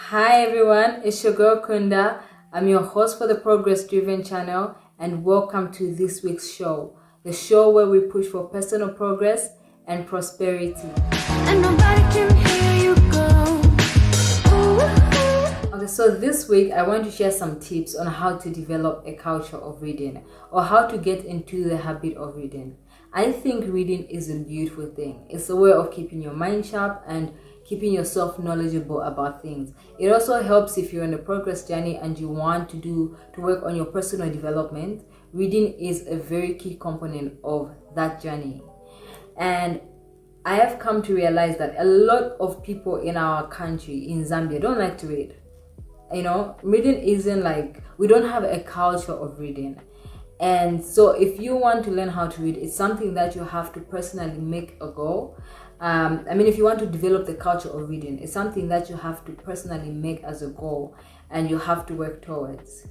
Hi everyone, it's your girl Kunda. I'm your host for the Progress Driven channel and welcome to this week's show. The show where we push for personal progress and prosperity. And nobody can hear you go. Okay, so this week I want to share some tips on how to develop a culture of reading or how to get into the habit of reading. I think reading is a beautiful thing. It's a way of keeping your mind sharp and keeping yourself knowledgeable about things. It also helps if you're on a progress journey and you want to work on your personal development. Reading is a very key component of that journey. And I have come to realize that a lot of people in our country, in Zambia, don't like to read. Reading isn't like, we don't have a culture of reading. And so if you want to learn how to read, it's something that you have to personally make a goal. If you want to develop the culture of reading, it's something that you have to personally make as a goal and you have to work towards.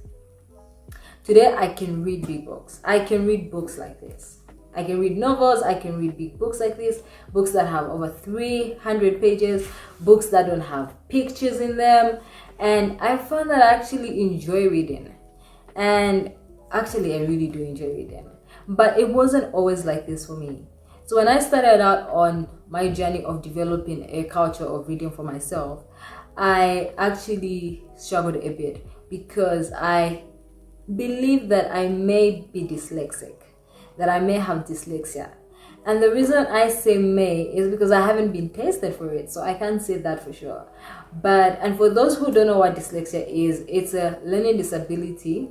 Today, I can read big books. I can read books like this. I can read novels, I can read big books like this, books that have over 300 pages, books that don't have pictures in them. And I found that I actually enjoy reading. And actually, I really do enjoy reading. But it wasn't always like this for me. So when I started out on my journey of developing a culture of reading for myself, I actually struggled a bit because I believe that I may be dyslexic, that I may have dyslexia. And the reason I say may is because I haven't been tested for it, so I can't say that for sure. And for those who don't know what dyslexia is, it's a learning disability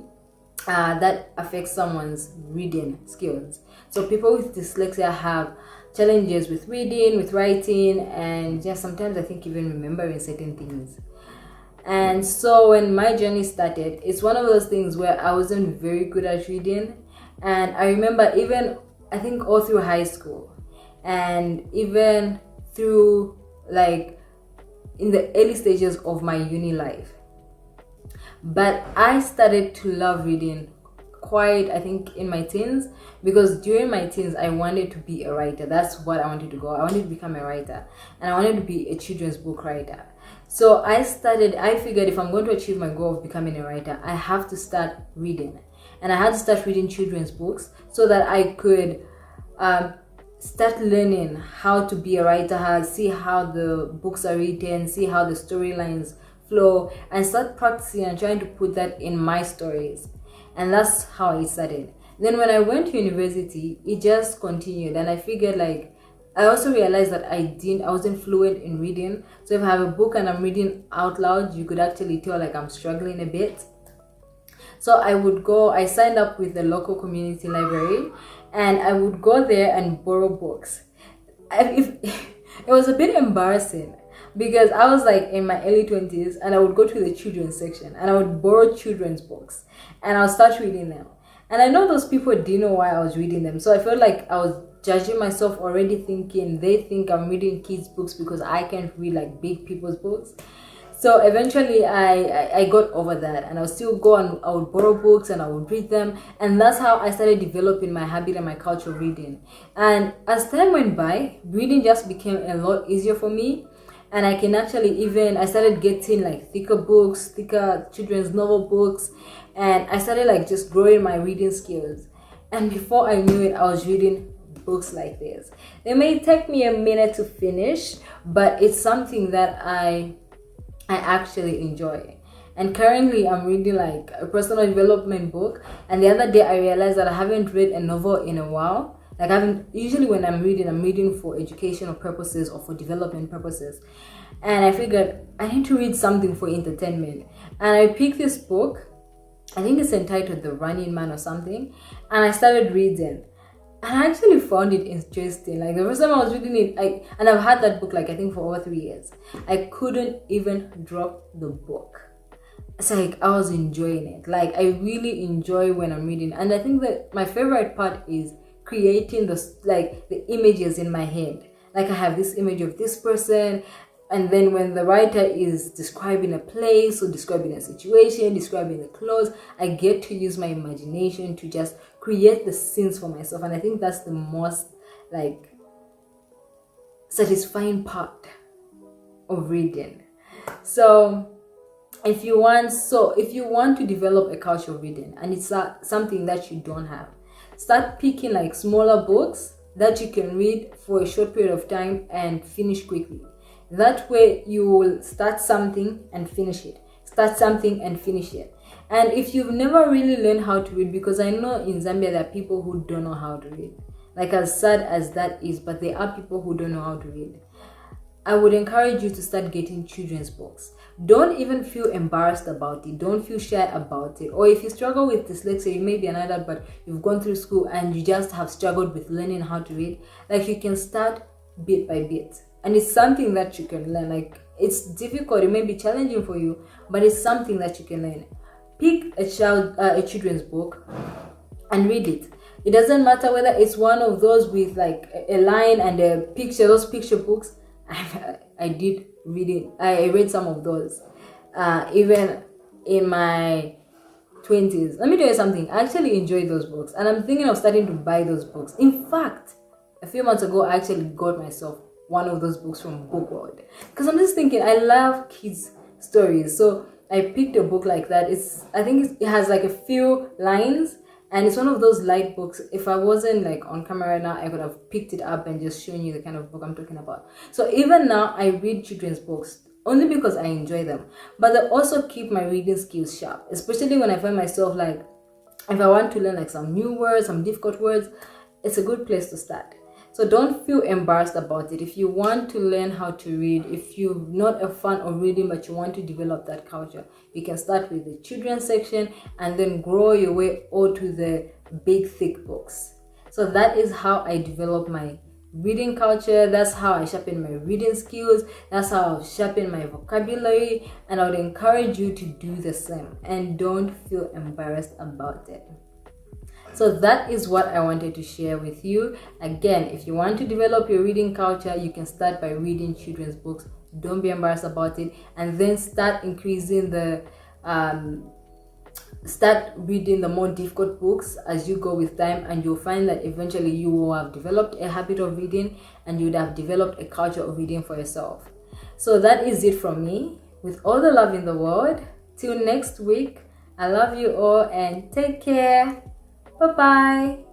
that affects someone's reading skills. So people with dyslexia have challenges with reading, with writing, and just sometimes I think even remembering certain things. And so when my journey started, it's one of those things where I wasn't very good at reading. And I remember even, I think all through high school and even through like in the early stages of my uni life. But I started to love reading quite, I think, in my teens, because during my teens, I wanted to be a writer. That's what I wanted to go. I wanted to become a writer and I wanted to be a children's book writer. So I figured if I'm going to achieve my goal of becoming a writer, I have to start reading. And I had to start reading children's books so that I could start learning how to be a writer, see how the books are written, see how the storylines flow, and start practicing and trying to put that in my stories. And that's how it started. Then when I went to university, it just continued, and I figured like I also realized that I wasn't fluent in reading. So if I have a book and I'm reading out loud, you could actually tell like I'm struggling a bit. So I signed up with the local community library and I would go there and borrow books. It was a bit embarrassing because I was like in my early 20s and I would go to the children's section and I would borrow children's books and I'll start reading them. And I know those people didn't know why I was reading them. So I felt like I was judging myself already, thinking they think I'm reading kids' books because I can't read like big people's books. So eventually I got over that and I would still go and I would borrow books and I would read them. And that's how I started developing my habit and my culture of reading. And as time went by, reading just became a lot easier for me. And I started getting like thicker children's novel books. And I started like just growing my reading skills. And before I knew it, I was reading books like this. They may take me a minute to finish, but it's something that I actually enjoy. And currently I'm reading like a personal development book. And the other day I realized that I haven't read a novel in a while. Usually when I'm reading for educational purposes or for development purposes. And I figured I need to read something for entertainment. And I picked this book. I think it's entitled The Running Man or something. And I started reading. And I actually found it interesting. Like the first time I was reading it, and I've had that book like I think for over 3 years. I couldn't even drop the book. It's like I was enjoying it. Like I really enjoy when I'm reading. And I think that my favorite part is creating the images in my head. Like I have this image of this person, and then when the writer is describing a place or describing a situation, describing the clothes, I get to use my imagination to just create the scenes for myself. And I think that's the most like satisfying part of reading. So if you want to develop a culture of reading and it's something that you don't have, start picking like smaller books that you can read for a short period of time and finish quickly. That way you will start something and finish it, start something and finish it. And if you've never really learned how to read, because I know in Zambia there are people who don't know how to read, like as sad as that is, but there are people who don't know how to read, I would encourage you to start getting children's books. Don't even feel embarrassed about it. Don't feel shy about it. Or if you struggle with dyslexia, you may be an adult, but you've gone through school and you just have struggled with learning how to read, like you can start bit by bit. And it's something that you can learn. Like it's difficult, it may be challenging for you, but it's something that you can learn. Pick a children's book and read it. It doesn't matter whether it's one of those with like a line and a picture, those picture books. I did read it. I read some of those, even in my 20s. Let me tell you something. I actually enjoy those books, and I'm thinking of starting to buy those books. In fact, a few months ago, I actually got myself one of those books from Book World because I'm just thinking I love kids' stories. So I picked a book like that. It has like a few lines. And it's one of those light books. If I wasn't like on camera now, I could have picked it up and just shown you the kind of book I'm talking about. So even now, I read children's books only because I enjoy them. But they also keep my reading skills sharp, especially when I find myself like, if I want to learn like some new words, some difficult words, it's a good place to start. So don't feel embarrassed about it. If you want to learn how to read, if you're not a fan of reading but you want to develop that culture, you can start with the children's section and then grow your way all to the big thick books. So that is how I develop my reading culture. That's how I sharpen my reading skills. That's how I sharpen my vocabulary, and I would encourage you to do the same and don't feel embarrassed about it. So that is what I wanted to share with you. Again, if you want to develop your reading culture, you can start by reading children's books. Don't be embarrassed about it, and then start increasing start reading the more difficult books as you go with time, and you'll find that eventually you will have developed a habit of reading and you would have developed a culture of reading for yourself. So that is it from me. With all the love in the world, till next week, I love you all and take care. Bye-bye.